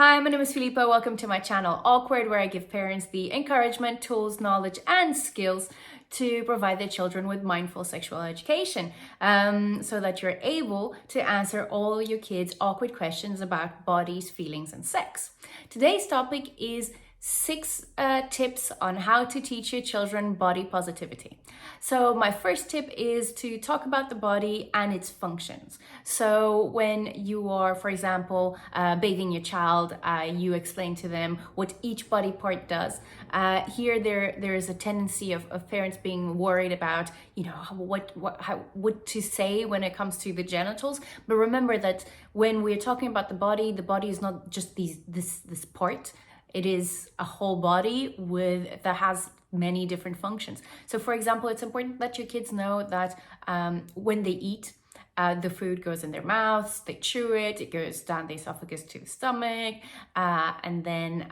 Hi, my name is Filipa. Welcome to my channel Awkward, where I give parents the encouragement, tools, knowledge, and skills to provide their children with mindful sexual education, so that you're able to answer all your kids' awkward questions about bodies, feelings, and sex. Today's topic is 6 tips on how to teach your children body positivity. So my first tip is to talk about the body and its functions. So when you are, for example, bathing your child, you explain to them what each body part does. Here there is a tendency of parents being worried about, what to say when it comes to the genitals. But remember that when we're talking about the body is not just this part. It is a whole body that has many different functions. So for example, it's important that your kids know that when they eat, the food goes in their mouths, they chew it, it goes down the esophagus to the stomach, and then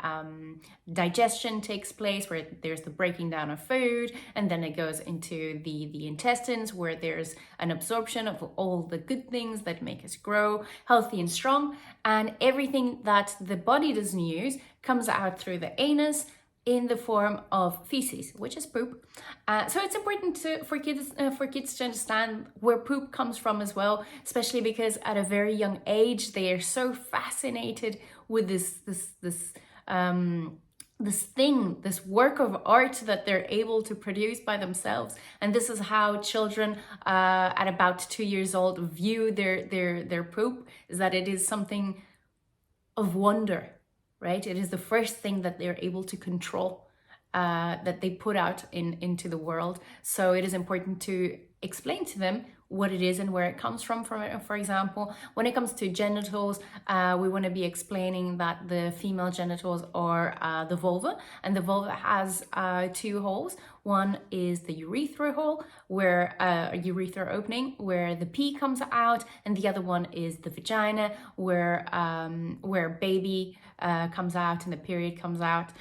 digestion takes place where there's the breaking down of food, and then it goes into the intestines where there's an absorption of all the good things that make us grow healthy and strong, and everything that the body doesn't use comes out through the anus in the form of feces, which is poop. So it's important for kids to understand where poop comes from as well, especially because at a very young age they are so fascinated with this work of art that they're able to produce by themselves. And this is how children at about 2 years old view their poop, is that it is something of wonder. Right? It is the first thing that they're able to control, that they put out into the world. So it is important to explain to them what it is and where it comes from. For example, when it comes to genitals, we want to be explaining that the female genitals are the vulva, and the vulva has 2 holes. One is the urethra hole, where a urethra opening, where the pee comes out, and the other one is the vagina, where baby comes out and the period comes out.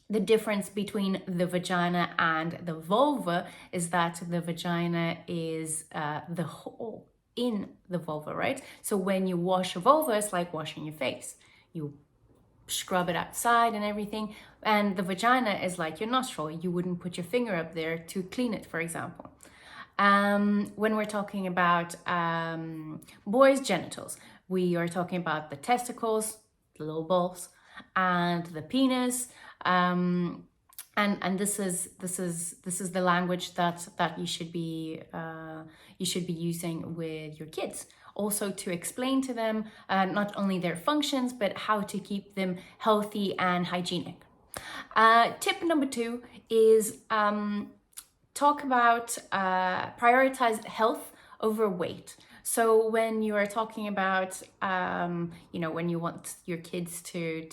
The difference between the vagina and the vulva is that the vagina is the hole in the vulva, right? So when you wash a vulva, it's like washing your face. You scrub it outside and everything. And the vagina is like your nostril. You wouldn't put your finger up there to clean it, for example. When we're talking about boys' genitals, we are talking about the testicles, the little balls, and the penis. And this is the language that you should be using with your kids. Also to explain to them not only their functions, but how to keep them healthy and hygienic. Tip number 2 is talk about prioritize health over weight. So when you are talking about, when you want your kids to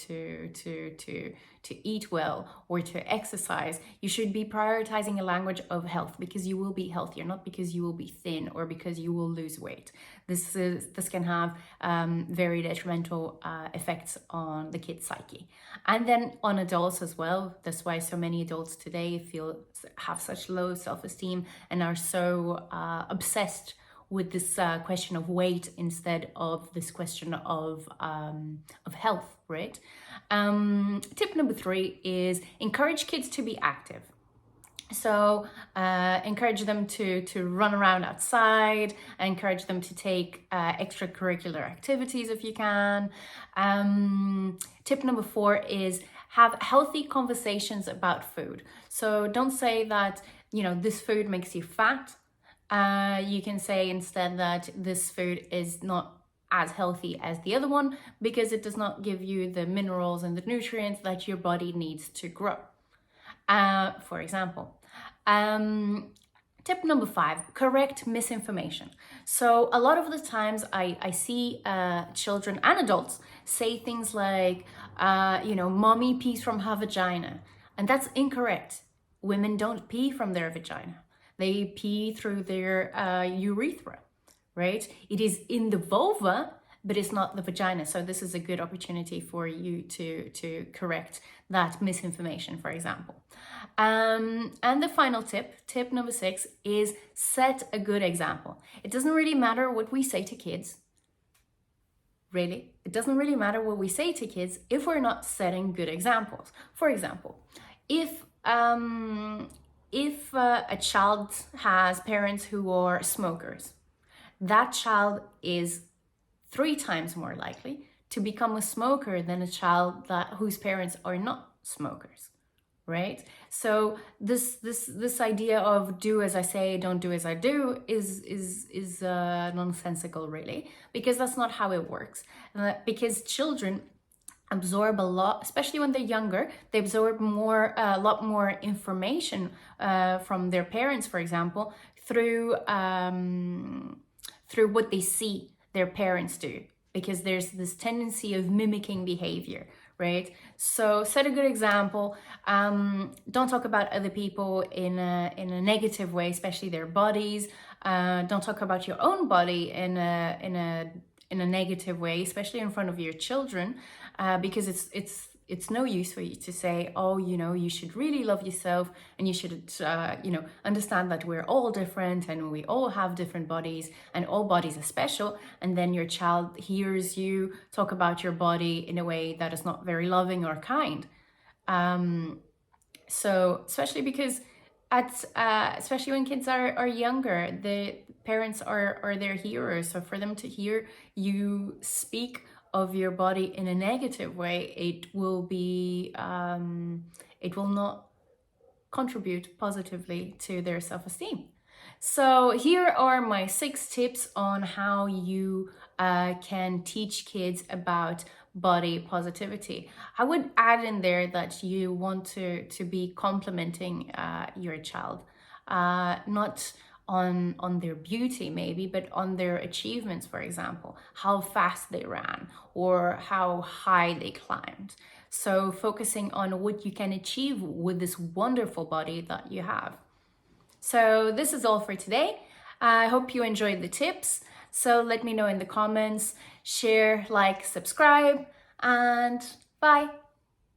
eat well or to exercise, you should be prioritizing a language of health, because you will be healthier, not because you will be thin or because you will lose weight. This can have very detrimental effects on the kid's psyche, and then on adults as well. That's why so many adults today have such low self-esteem and are so obsessed with this question of weight instead of this question of health, right? Tip number 3 is encourage kids to be active. So encourage them to run around outside, encourage them to take extracurricular activities if you can. Tip number 4 is have healthy conversations about food. So don't say that, this food makes you fat. You can say instead that this food is not as healthy as the other one because it does not give you the minerals and the nutrients that your body needs to grow, for example. Tip number 5, correct misinformation. So a lot of the times I see children and adults say things like, mommy pees from her vagina. And that's incorrect. Women don't pee from their vagina. They pee through their urethra, right? It is in the vulva, but it's not the vagina. So this is a good opportunity for you to correct that misinformation, for example. And the final tip number 6, is set a good example. It doesn't really matter what we say to kids. really. It doesn't really matter what we say to kids if we're not setting good examples. For example, if a child has parents who are smokers, that child is 3 times more likely to become a smoker than a child whose parents are not smokers, right? So this idea of do as I say, don't do as I do is nonsensical, really, because that's not how it works. Because children absorb a lot, especially when they're younger. They absorb a lot more information from their parents, for example, through what they see their parents do, because there's this tendency of mimicking behavior, right? So set a good example. Don't talk about other people in a negative way, especially their bodies. Don't talk about your own body in a negative way, especially in front of your children, because it's no use for you to say, oh, you should really love yourself, and you should, understand that we're all different and we all have different bodies and all bodies are special. And then your child hears you talk about your body in a way that is not very loving or kind. So especially because especially when kids are younger, the parents are their heroes. So for them to hear you speak of your body in a negative way, it will not contribute positively to their self-esteem. So here are my 6 tips on how you can teach kids about body positivity. I would add in there that you want to be complimenting your child, not on their beauty maybe, but on their achievements, for example, how fast they ran or how high they climbed. So focusing on what you can achieve with this wonderful body that you have. So this is all for today. I hope you enjoyed the tips. So let me know in the comments, share, like, subscribe, and bye.